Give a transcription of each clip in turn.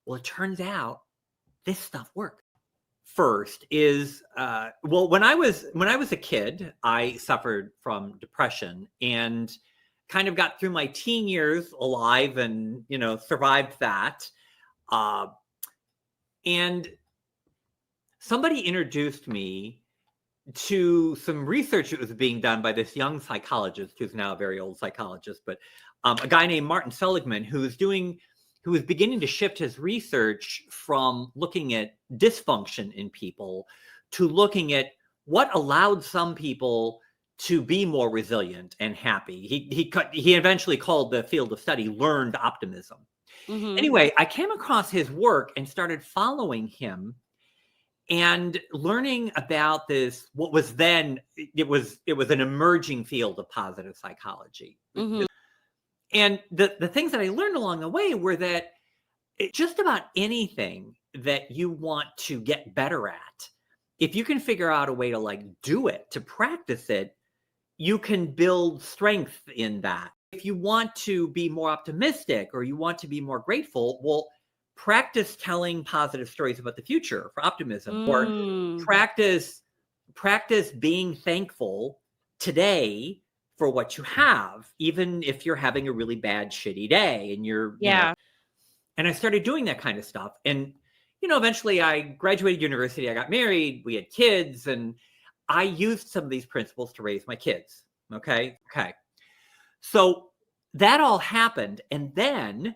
Well, it turns out this stuff works. First is, well, when I was a kid, I suffered from depression and kind of got through my teen years alive and, survived that. And somebody introduced me to some research that was being done by this young psychologist, who's now a very old psychologist, but a guy named Martin Seligman, who was beginning to shift his research from looking at dysfunction in people to looking at what allowed some people to be more resilient and happy. He eventually called the field of study learned optimism. Mm-hmm. Anyway, I came across his work and started following him and learning about this, what was then, it was an emerging field of positive psychology. Mm-hmm. And the things that I learned along the way were that just about anything that you want to get better at, if you can figure out a way to do it, to practice it, you can build strength in that. If you want to be more optimistic or you want to be more grateful, well, practice telling positive stories about the future for optimism, or practice being thankful today for what you have, even if you're having a really bad, shitty day and and I started doing that kind of stuff. And, eventually I graduated university, I got married, we had kids, and I used some of these principles to raise my kids. Okay. So that all happened. And then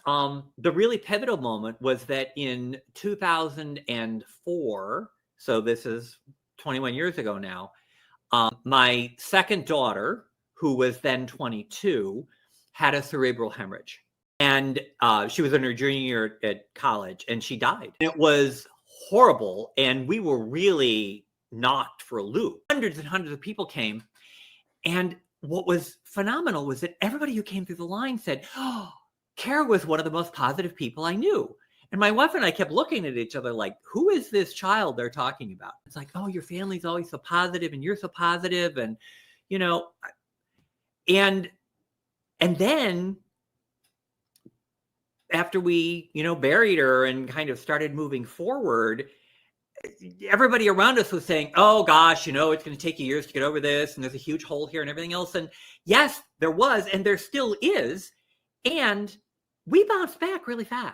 the really pivotal moment was that in 2004, so this is 21 years ago now, my second daughter, who was then 22, had a cerebral hemorrhage. And she was in her junior year at college, and she died. It was horrible, and we were really knocked for a loop. Hundreds and hundreds of people came, and what was phenomenal was that everybody who came through the line said, "Oh, Kara was one of the most positive people I knew." And my wife and I kept looking at each other like, who is this child they're talking about? It's like, oh, your family's always so positive and you're so positive. And, and then after we, buried her and kind of started moving forward, everybody around us was saying, oh gosh, it's going to take you years to get over this. And there's a huge hole here and everything else. And yes, there was, and there still is. And we bounced back really fast.